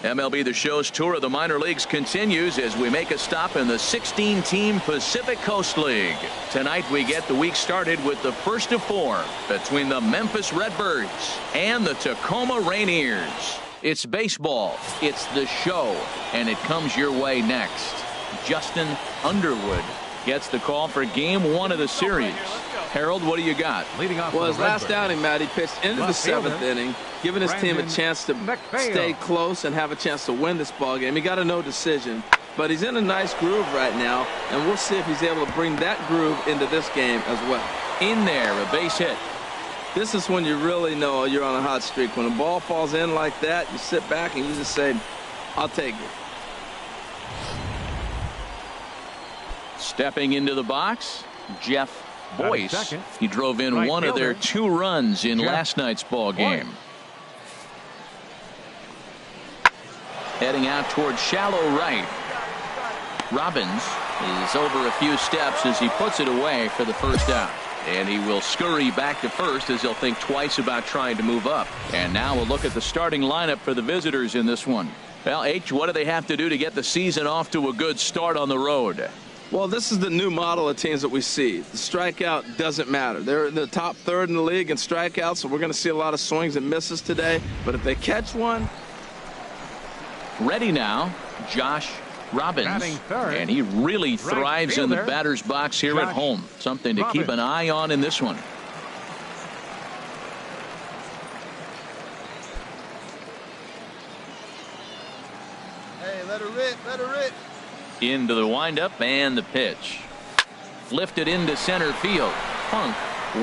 MLB The Show's tour of the minor leagues continues as we make a stop in the 16-team Pacific Coast League. Tonight we get the week started with the first of 4 between the Memphis Redbirds and the Tacoma Rainiers. It's baseball, it's the show, and it comes your way next. Justin Underwood gets the call for game 1 of the series. Harold, what do you got? Leading off well, his last outing, Matt, he pitched into the 7th inning, giving his team a chance to stay close and have a chance to win this ball game. He got a no decision, but he's in a nice groove right now, and we'll see if he's able to bring that groove into this game as well. In there, a base hit. This is when you really know you're on a hot streak. When a ball falls in like that, you sit back and you just say, I'll take it. Stepping into the box, Jeff Boyce. He drove in one of their 2 runs in last night's ball game. Heading out towards shallow right. Robbins is over a few steps as he puts it away for the first out. And he will scurry back to first as he'll think twice about trying to move up. And now we'll look at the starting lineup for the visitors in this one. Well, H, what do they have to do to get the season off to a good start on the road? Well, this is the new model of teams that we see. The strikeout doesn't matter. They're in the top 3rd in the league in strikeouts, so we're going to see a lot of swings and misses today. But if they catch one. Ready now, Josh Robbins, and he really thrives in the batter's box here at home. Something to keep an eye on in this one. Hey, let her rip, let her rip. Into the windup and the pitch. Lifted into center field. Funk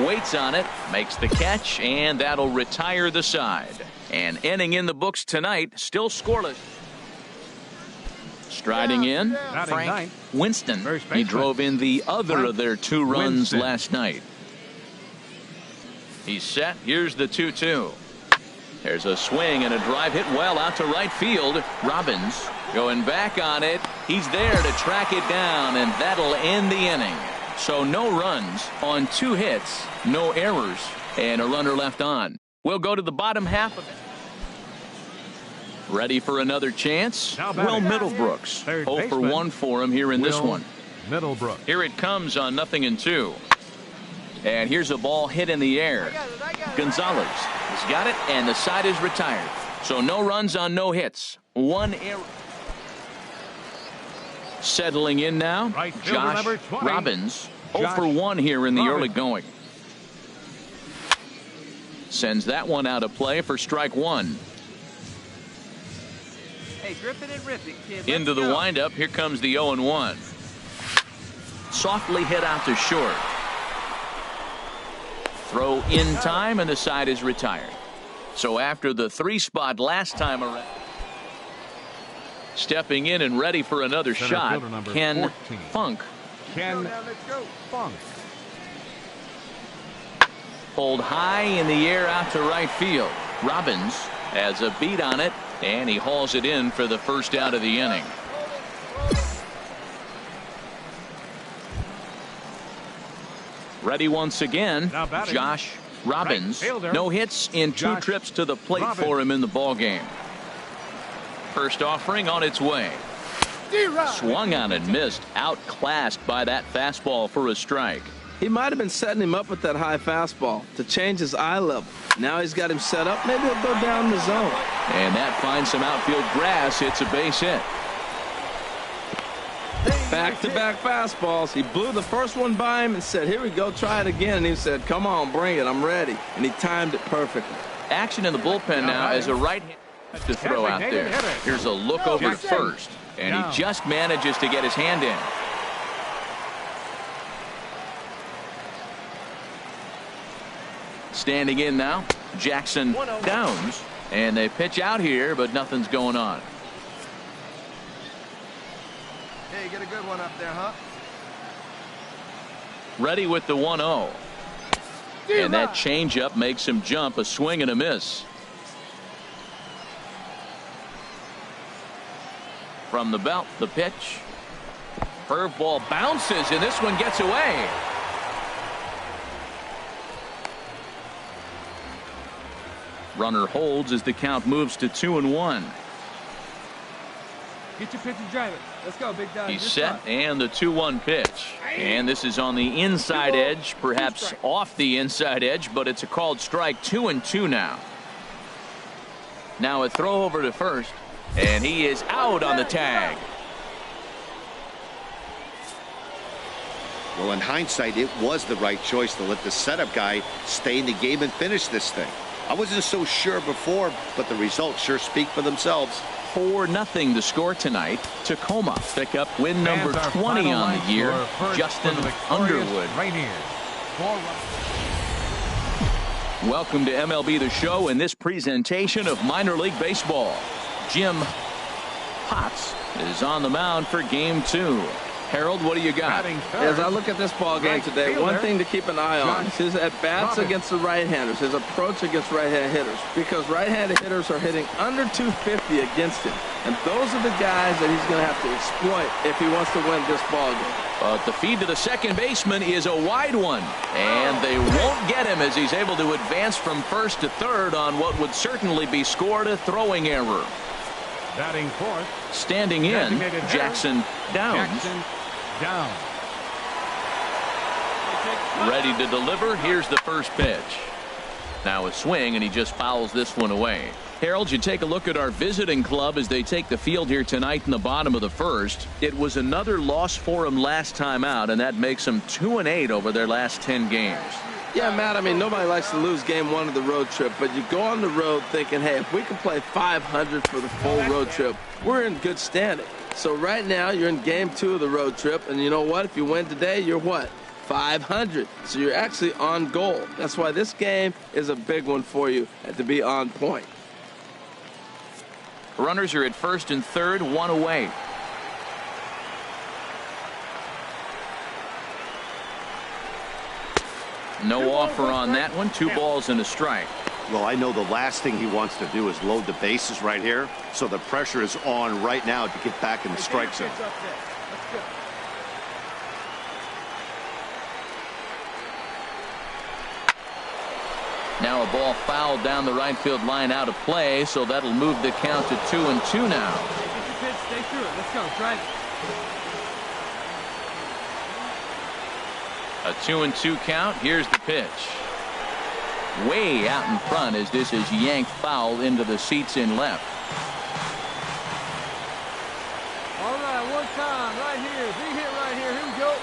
waits on it, makes the catch, and that'll retire the side. An inning in the books tonight, still scoreless. Striding in, Frank Winston. He drove in the other of their 2 runs last night. He's set. Here's the 2-2. There's a swing and a drive hit well out to right field. Robbins going back on it. He's there to track it down, and that'll end the inning. So no runs on 2 hits, no errors, and a runner left on. We'll go to the bottom half of it. Ready for another chance? Will Middlebrooks. 0 for 1 for him here in this one. Middlebrooks. Here it comes on 0-2. And here's a ball hit in the air. Gonzalez has got it, and the side is retired. So no runs on no hits. 1 error. Settling in now, Josh Robbins. 0 for 1 here in the early going. Sends that one out of play for strike 1. Hey, grip it and rip it, kid. Into the windup. Here comes the 0-1. Softly hit out to short. Throw in time, and the side is retired. So after the 3 spot last time around, stepping in and ready for another shot, Ken 14. Funk. Ken Funk. Pulled high in the air out to right field. Robbins has a beat on it, and he hauls it in for the first out of the inning. Ready once again, Josh Robbins. No hits in 2 trips to the plate for him in the ball game. First offering on its way. Swung on and missed. Outclassed by that fastball for a strike. He might have been setting him up with that high fastball to change his eye level. Now he's got him set up. Maybe he'll go down the zone. And that finds some outfield grass. It's a base hit. Back-to-back fastballs. He blew the first one by him and said, here we go, try it again. And he said, come on, bring it, I'm ready. And he timed it perfectly. Action in the bullpen now as a right hand to throw out there. Here's a look over to first, and he just manages to get his hand in. Standing in now, Jackson Downs, and they pitch out here, but nothing's going on. Hey, get a good one up there, huh? Ready with the 1-0. And that changeup makes him jump. A swing and a miss. From the belt, the pitch. Curveball bounces, and this one gets away. Runner holds as the count moves to 2-1. Get your pitch and drive it. Let's go, big dog. He's set, and the 2-1 pitch. And this is on the inside edge, perhaps off the inside edge, but it's a called strike. 2-2 now. Now a throw over to first, and he is out on the tag. Well, in hindsight, it was the right choice to let the setup guy stay in the game and finish this thing. I wasn't so sure before, but the results sure speak for themselves. 4-0 the score tonight. Tacoma pick up win number 20 on the year. Justin Underwood. Welcome to MLB The Show in this presentation of minor league baseball. Jim Potts is on the mound for game 2. Harold, what do you got? As I look at this ball game today, one thing to keep an eye on is his at-bats against the right-handers, his approach against right-handed hitters, because right-handed hitters are hitting under 250 against him, and those are the guys that he's going to have to exploit if he wants to win this ball game. But the feed to the second baseman is a wide one, and they won't get him as he's able to advance from first to third on what would certainly be scored a throwing error. Batting fourth. Standing in, Jackson Downs. Ready to deliver. Here's the first pitch. Now a swing, and he just fouls this one away. Harold, you take a look at our visiting club as they take the field here tonight in the bottom of the first. It was another loss for them last time out, and that makes them 2-8 over their last 10 games. Yeah, Matt, I mean, nobody likes to lose game 1 of the road trip, but you go on the road thinking, hey, if we can play 500 for the full road trip, we're in good standing. So right now, you're in game 2 of the road trip, and you know what? If you win today, you're what? 500. So you're actually on goal. That's why this game is a big one for you to be on point. Runners are at first and third, one away. No offer on that one. 2 balls and a strike. Well, I know the last thing he wants to do is load the bases right here, so the pressure is on right now to get back in the strike zone. Now a ball fouled down the right field line out of play, so that'll move the count to 2-2 now. Get your pitch, stay through it. Let's go, drive it. A 2-2 count. Here's the pitch. Way out in front as this is yanked foul into the seats in left. All right, one time, right here. Big hit right here. Here we go.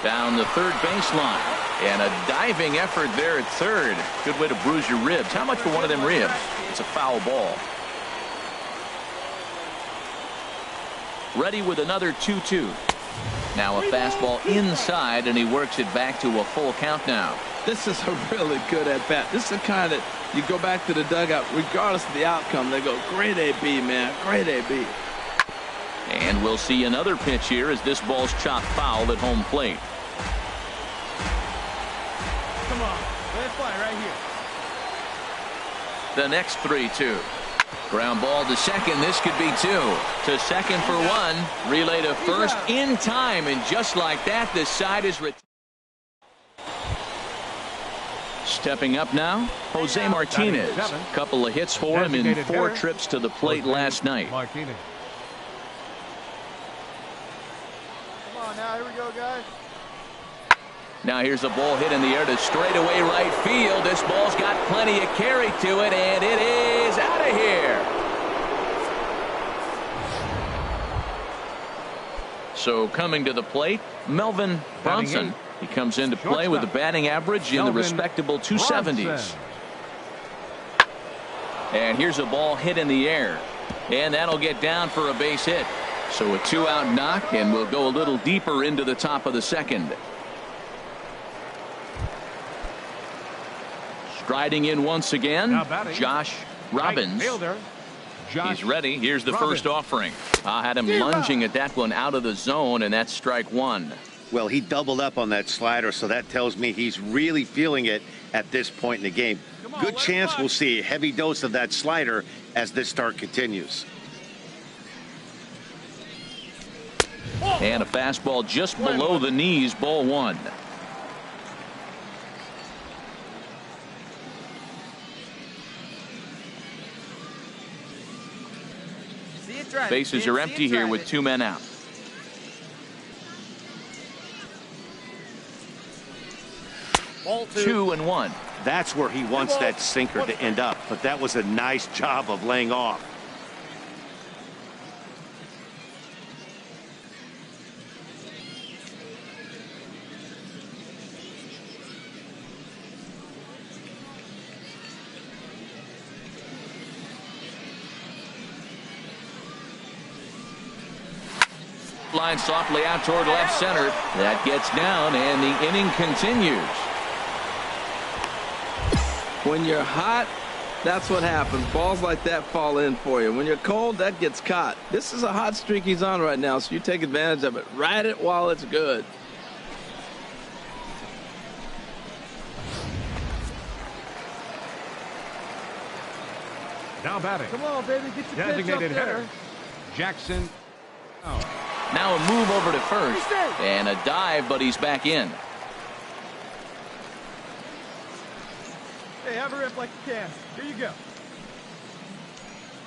Down the third baseline. And a diving effort there at third. Good way to bruise your ribs. How much for one of them ribs? It's a foul ball. Ready with another 2-2. Now a fastball inside, and he works it back to a full count now. This is a really good at-bat. This is the kind that you go back to the dugout, regardless of the outcome, they go, great AB, man, great AB. And we'll see another pitch here as this ball's chopped foul at home plate. Come on, let it fly right here. The next 3-2. Ground ball to second. This could be 2. To second for 1. Relay to first in time, and just like that, the side is retired. Stepping up now, Jose Martinez. Couple of hits for him in 4 trips to the plate last night. Come on now, here we go, guys. Now here's a ball hit in the air to straightaway right field. This ball's got plenty of carry to it, and it is out of here. So coming to the plate, Melvin Bronson. He comes into play with a batting average in the respectable 270s. And here's a ball hit in the air, and that'll get down for a base hit. So a 2-out knock, and we'll go a little deeper into the top of the second. Striding in once again, Josh Robbins. He's ready. Here's the first offering. I had him lunging at that one out of the zone, and that's strike 1. Well, he doubled up on that slider, so that tells me he's really feeling it at this point in the game. Good chance we'll see a heavy dose of that slider as this start continues. And a fastball just below the knees, ball 1. Bases are empty here with 2 men out. Ball 2. 2-1. That's where he wants that sinker to end up, but that was a nice job of laying off. Line softly out toward left center. That gets down, and the inning continues. When you're hot, that's what happens. Balls like that fall in for you. When you're cold, that gets caught. This is a hot streak he's on right now, so you take advantage of it. Ride it while it's good. Now batting. Come on, baby, get your Designated pitch up hitter, there. Jackson. Oh. Now a move over to first, and a dive, but he's back in. Hey, have a rip like you can. Here you go.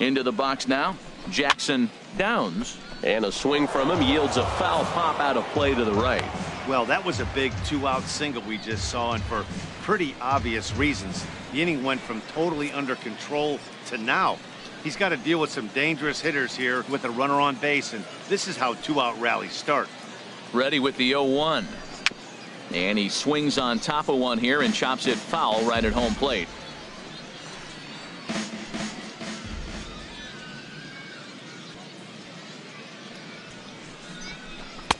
Into the box now, Jackson Downs, and a swing from him yields a foul pop out of play to the right. Well, that was a big 2-out single we just saw, and for pretty obvious reasons. The inning went from totally under control to now. He's got to deal with some dangerous hitters here with a runner on base, and this is how 2-out rallies start. Ready with the 0-1. And he swings on top of one here and chops it foul right at home plate.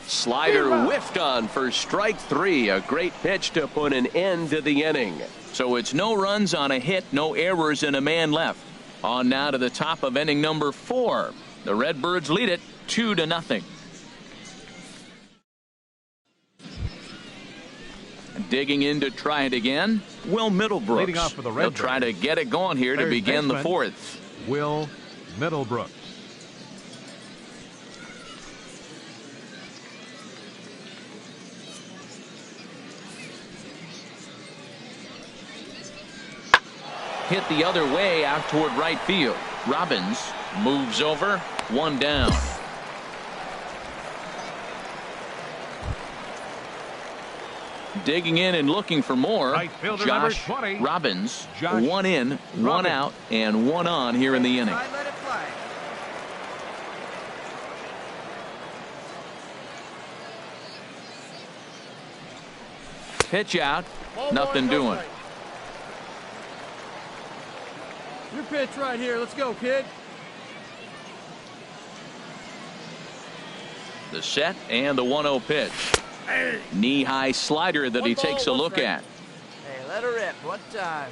Slider whiffed on for strike 3. A great pitch to put an end to the inning. So it's no runs on a hit, no errors, and a man left. On now to the top of inning number 4. The Redbirds lead it 2-0. Digging in to try it again, Will Middlebrooks. Leading off for the They'll try to get it going here to begin the 4th. Will Middlebrooks. Hit the other way out toward right field. Robbins moves over, 1 down. Digging in and looking for more. Right fielder Josh number 20. Robbins. Josh 1 in, 1 Robbins. out, and 1 on here in the inning. Let it fly. Pitch out, Ball nothing boy, go doing. straight. Your pitch right here. Let's go, kid. The set and the 1-0 pitch. Knee-high slider that he One takes a ball, one look strike. at. Hey, let her rip. What time?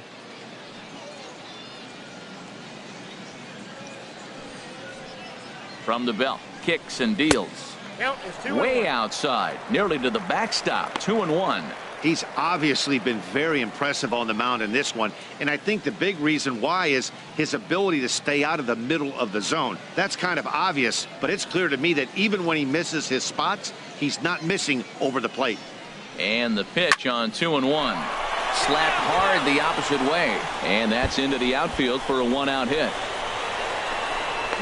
From the belt, kicks and deals. Count is 2-1. Way outside, nearly to the backstop, 2-1. He's obviously been very impressive on the mound in this one, and I think the big reason why is his ability to stay out of the middle of the zone. That's kind of obvious, but it's clear to me that even when he misses his spots, he's not missing over the plate. And the pitch on 2-1. Slapped hard the opposite way, and that's into the outfield for a 1-out hit.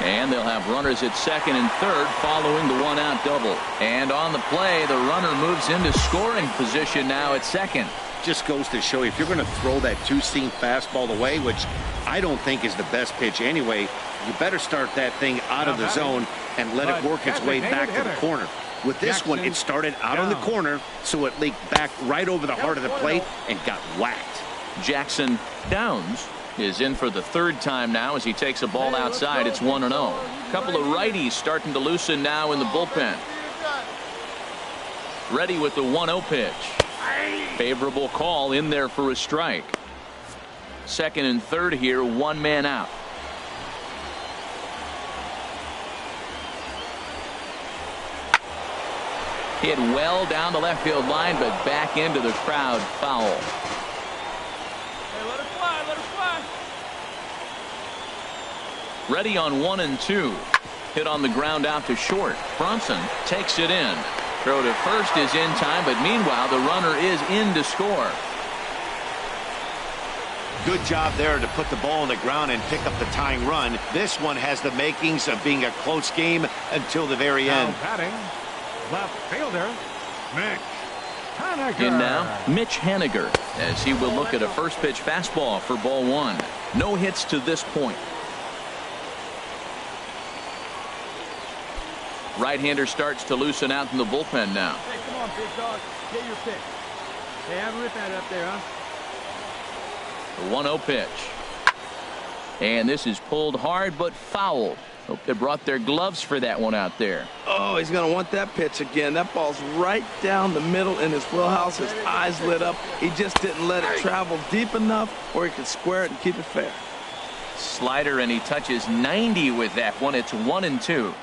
And they'll have runners at second and third following the 1-out double. And on the play, the runner moves into scoring position now at second. Just goes to show you, if you're going to throw that two-seam fastball away, which I don't think is the best pitch anyway, you better start that thing out of the zone and let it work its way back to the corner. With this one, it started out on the corner, so it leaked back right over the heart of the plate and got whacked. Jackson Downs is in for the 3rd time now as he takes a ball outside. It's 1-0. Couple of righties starting to loosen now in the bullpen. Ready with the 1-0 pitch. Favorable call in there for a strike. Second and third here, 1 man out. Hit well down the left field line, but back into the crowd, foul. Hey, let it fly, let it fly. Ready on 1 and 2. Hit on the ground out to short. Bronson takes it in. Throw to first is in time, but meanwhile the runner is in to score. Good job there to put the ball on the ground and pick up the tying run. This one has the makings of being a close game until the very end. Now batting, left fielder, Mitch Haniger. In now, Mitch Haniger, as he will look at a first pitch fastball for ball one. No hits to this point. Right-hander starts to loosen out in the bullpen now. Hey, come on, big dog. Get your pitch. Hey, have a rip at it up there, huh? The 1-0 pitch. And this is pulled hard but foul. Hope they brought their gloves for that one out there. Oh, he's going to want that pitch again. That ball's right down the middle in his wheelhouse. His eyes lit up. He just didn't let it travel deep enough where he could square it and keep it fair. Slider, and he touches 90 with that one. It's 1-2.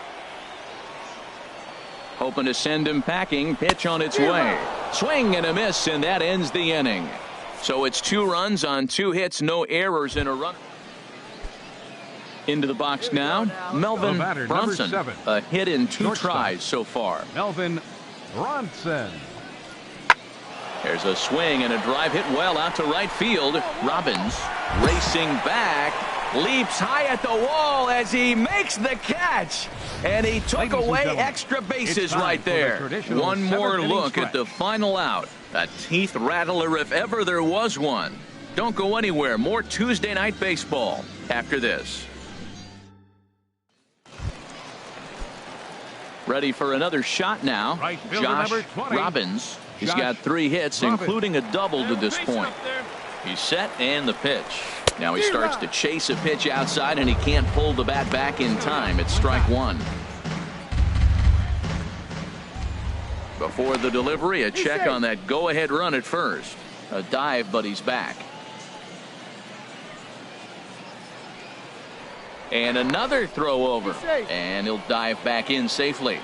Hoping to send him packing. Pitch on its way. Swing and a miss, and that ends the inning. So it's 2 runs on 2 hits, no errors in a run. Into the box now, Melvin Bronson. A hit in 2 tries so far. Melvin Bronson. There's a swing and a drive hit well out to right field. Robbins racing back, leaps high at the wall as he makes the catch. And he took away extra bases right there. One more look at the final out. A teeth rattler if ever there was one. Don't go anywhere. More Tuesday Night Baseball after this. Ready for another shot now. Josh Robbins. He's got 3 hits, including a double to this point. He's set and the pitch. Now he starts to chase a pitch outside, and he can't pull the bat back in time. It's strike 1. Before the delivery, a check on that go-ahead run at first. A dive, but he's back. And another throw over. And he'll dive back in safely.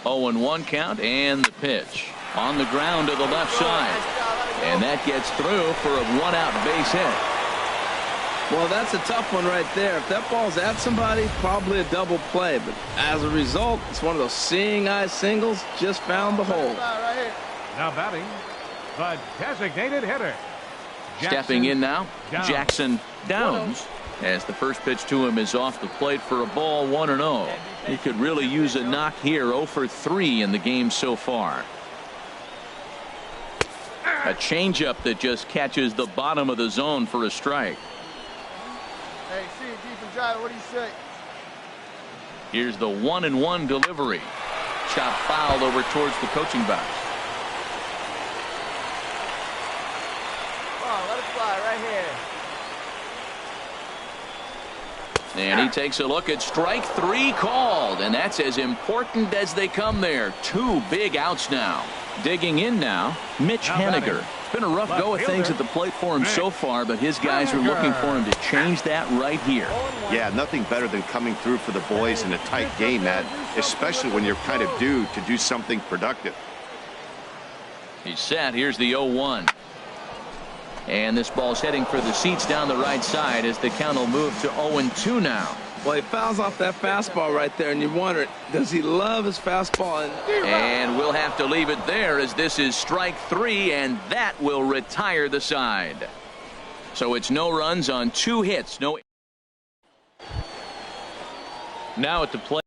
Oh, and 1 count, and the pitch. On the ground to the left side. And that gets through for a 1-out base hit. Well, that's a tough one right there. If that ball's at somebody, probably a double play. But as a result, it's one of those seeing eye singles. Just found the hole. Now batting, the designated hitter. Stepping in now, Jackson Downs. As the first pitch to him is off the plate for a ball, 1-0. He could really use a knock here. 0 for 3 in the game so far. A changeup that just catches the bottom of the zone for a strike. Hey, see it deep and dry. What do you say? Here's the 1-1 delivery. Shot fouled over towards the coaching box. Come on, let it fly right here. And he takes a look at strike 3 called, and that's as important as they come there. 2 big outs now. Digging in now, Mitch Haniger. It's been a rough go of things at the plate for him so far, but his guys are looking for him to change that right here. Yeah, nothing better than coming through for the boys in a tight game, Matt, especially when you're kind of due to do something productive. He's set. Here's the 0-1. And this ball's heading for the seats down the right side as the count will move to 0-2 now. Well, he fouls off that fastball right there, and you wonder, does he love his fastball? And we'll have to leave it there as this is strike 3, and that will retire the side. So it's no runs on 2 hits. No. Now at the plate.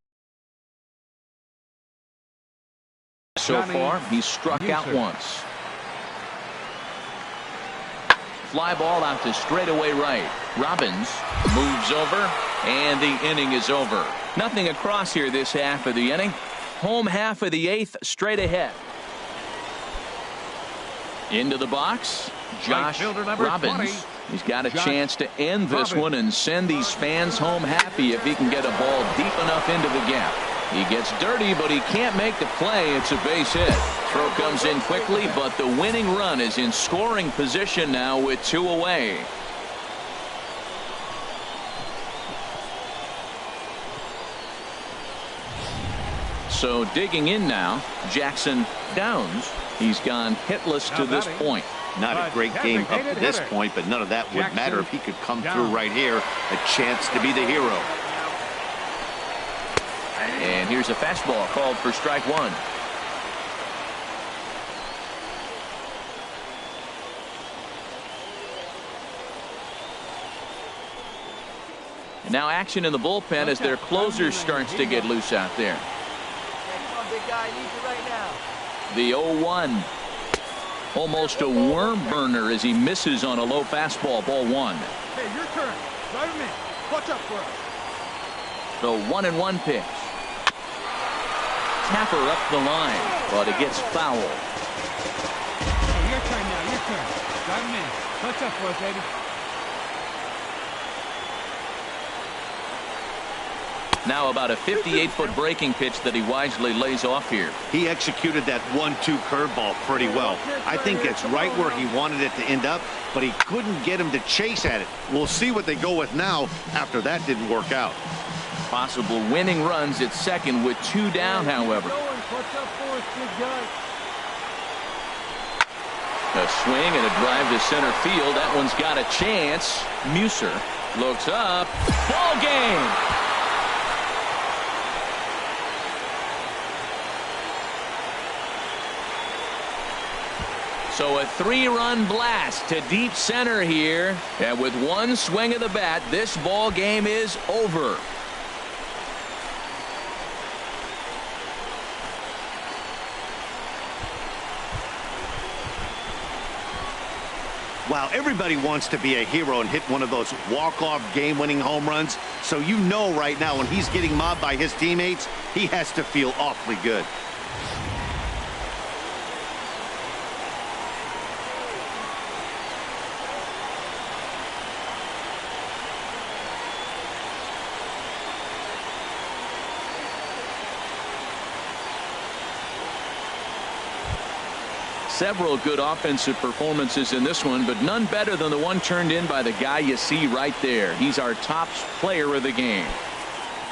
So far, he's struck out once. Fly ball out to straightaway right. Robbins moves over, and the inning is over. Nothing across here this half of the inning. Home half of the 8th, straight ahead. Into the box, Josh Robbins. He's got a chance to end this one and send these fans home happy if he can get a ball deep enough into the gap. He gets dirty, but he can't make the play. It's a base hit. Throw comes in quickly, but the winning run is in scoring position now with 2 away. So digging in now, Jackson Downs. He's gone hitless to this point. Not a great game up to this point, but none of that would matter if he could come through right here. A chance to be the hero. And here's a fastball called for strike 1. Now action in the bullpen as their closer starts to get loose out there. Come on, big guy. I need you right now. The 0-1. Almost a worm burner as he misses on a low fastball. Ball 1. Hey, your turn. Drive him in. Watch up for us. The 1-1 pitch. Tapper up the line, but it gets foul. Hey, your turn now. Your turn. Drive him in. Watch up for us, baby. Now about a 58-foot breaking pitch that he wisely lays off here. He executed that 1-2 curveball pretty well. I think it's right where he wanted it to end up, but he couldn't get him to chase at it. We'll see what they go with now after that didn't work out. Possible winning runs at second with 2 down, however. A swing and a drive to center field. That one's got a chance. Muser looks up. Ball game. So a 3-run blast to deep center here. And with one swing of the bat, this ball game is over. Wow, everybody wants to be a hero and hit one of those walk-off game-winning home runs. So you know right now when he's getting mobbed by his teammates, he has to feel awfully good. Several good offensive performances in this one, but none better than the one turned in by the guy you see right there. He's our top player of the game.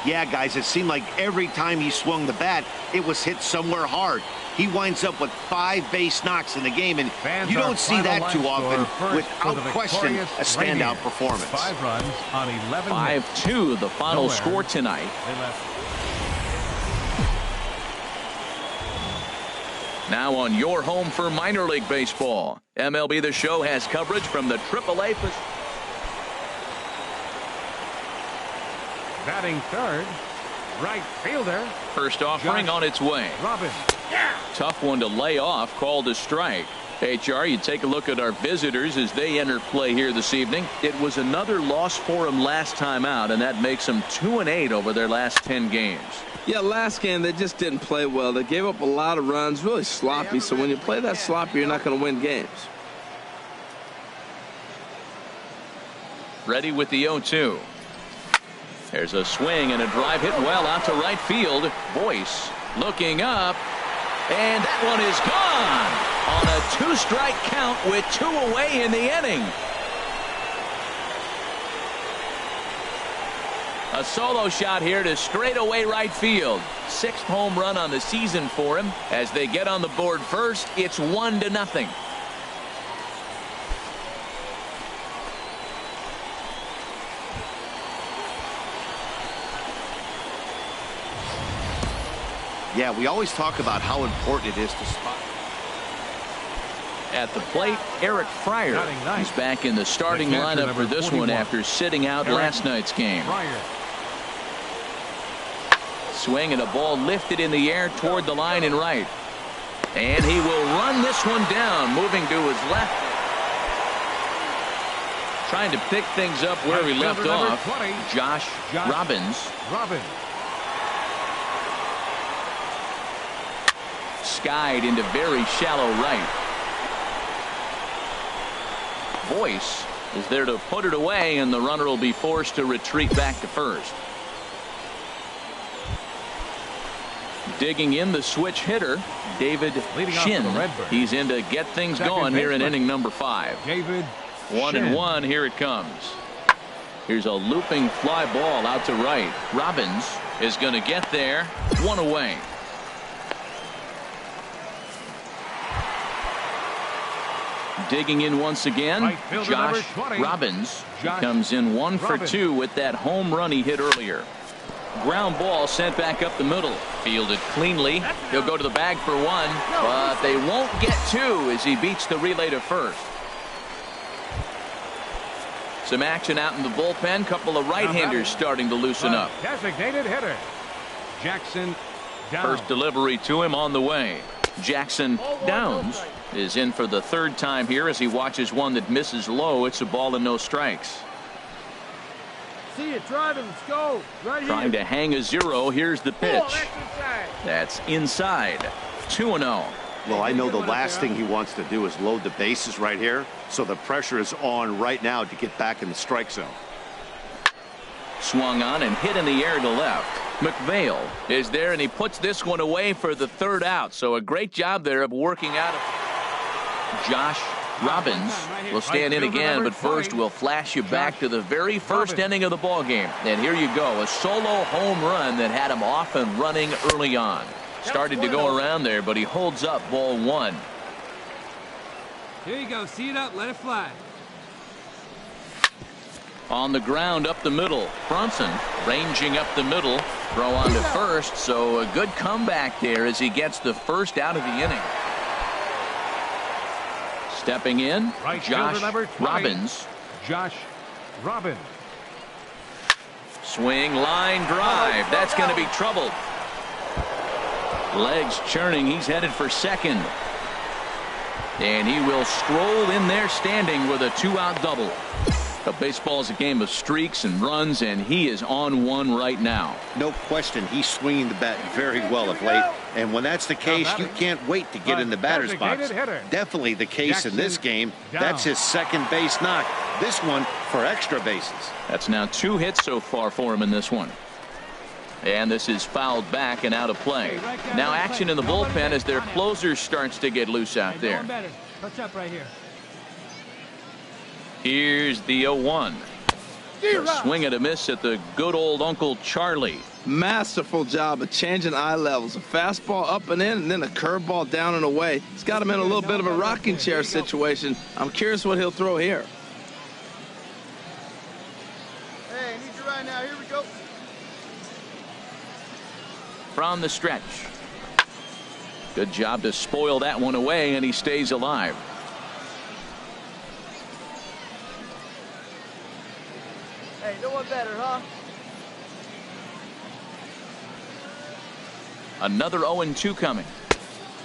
Yeah, guys, it seemed like every time he swung the bat, it was hit somewhere hard. He winds up with 5 base knocks in the game, and you don't see that too often. Without question, a standout performance. 5 runs on 11 5-2, the final score tonight. Now on your home for minor league baseball. MLB The Show has coverage from the AAA. Batting third, right fielder. First offering on its way. Robin. Tough one to lay off, called a strike. HR, you take a look at our visitors as they enter play here this evening. It was another loss for them last time out, and that makes them 2-8 over their last 10 games. Yeah, last game they just didn't play well. They gave up a lot of runs, really sloppy. So when you play that sloppy, you're not going to win games. Ready with the 0-2. There's a swing and a drive hit well out to right field. Boyce looking up, and that one is gone on a 2-strike count with 2 away in the inning. A solo shot here to straightaway right field. 6th home run on the season for him. As they get on the board first, it's 1-0. Yeah, we always talk about how important it is to spot. At the plate, Eric Fryer. He's back in the starting lineup for this one after sitting out last night's game. Swing and a ball lifted in the air toward the line and right. And he will run this one down, moving to his left. Trying to pick things up where he left off. Josh Robbins. Skied into very shallow right. Boyce is there to put it away, and the runner will be forced to retreat back to first. Digging in the switch hitter, David Shin. He's in to get things going here in inning number 5. 1-1, here it comes. Here's a looping fly ball out to right. Robbins is going to get there. 1 away. Digging in once again, Josh Robbins comes in 1 for 2 with that home run he hit earlier. Ground ball sent back up the middle. Fielded cleanly. He'll go to the bag for 1, but they won't get 2 as he beats the relay to first. Some action out in the bullpen. Couple of right-handers starting to loosen up. Designated hitter, Jackson Downs. First delivery to him on the way. Jackson Downs is in for the third time here as he watches one that misses low. It's a ball and no strikes. See it driving. Let's go. Right Trying here. to hang a 0. Here's the pitch. Oh, that's inside. That's inside. 2-0. Well, I know the last thing he wants to do is load the bases right here, so the pressure is on right now to get back in the strike zone. Swung on and hit in the air to left. McVale is there, and he puts this one away for the third out. So a great job there of working out. Josh Robbins will stand in again, but first we'll flash you back to the very first inning of the ball game. And here you go, a solo home run that had him off and running early on. Started to go around there, but he holds up ball one. Here you go. See it up. Let it fly. On the ground up the middle. Brunson ranging up the middle. Throw on to first, so a good comeback there as he gets the first out of the inning. Stepping in, Right Josh fielder number 20, Robbins. Josh Robbins. Swing, line drive. That's going to be trouble. Legs churning. He's headed for second. And he will stroll in there standing with a 2-out double. But baseball is a game of streaks and runs, and he is on one right now. No question, he's swinging the bat very well of late. And when that's the case, you can't wait to get in the batter's box. Definitely the case in this game. That's his second base knock. This one for extra bases. That's now 2 hits so far for him in this one. And this is fouled back and out of play. Now action in the bullpen as their closer starts to get loose out there. Touch up right here. Here's the 0-1. Swing and a miss at the good old Uncle Charlie. Masterful job of changing eye levels. A fastball up and in, and then a curveball down and away. It's got him in a little bit of a rocking chair situation. I'm curious what he'll throw here. Hey, I need you right now. Here we go. From the stretch. Good job to spoil that one away, and he stays alive. Hey, no one better, huh? Another 0-2 coming.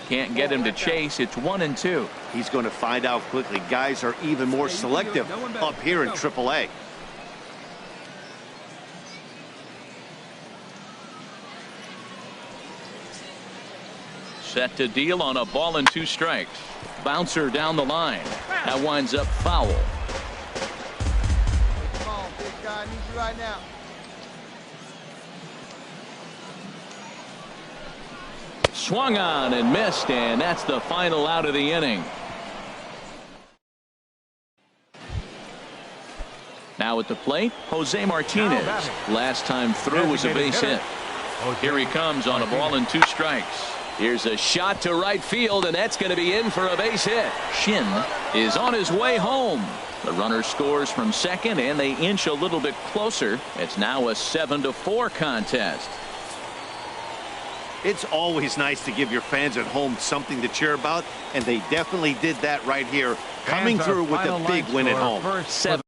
Can't get him to chase. It's 1-2. He's going to find out quickly. Guys are even more selective up here in AAA. Set to deal on a ball and 2 strikes. Bouncer down the line. That winds up foul. Hey, come on, big guy. I need you right now. Swung on and missed, and that's the final out of the inning. Now at the plate, Jose Martinez. Last time through was a base hit. Here he comes on a ball and 2 strikes. Here's a shot to right field, and that's going to be in for a base hit. Shin is on his way home. The runner scores from second, and they inch a little bit closer. It's now a 7-4 contest. It's always nice to give your fans at home something to cheer about, and they definitely did that right here, coming through with a big win at home. 7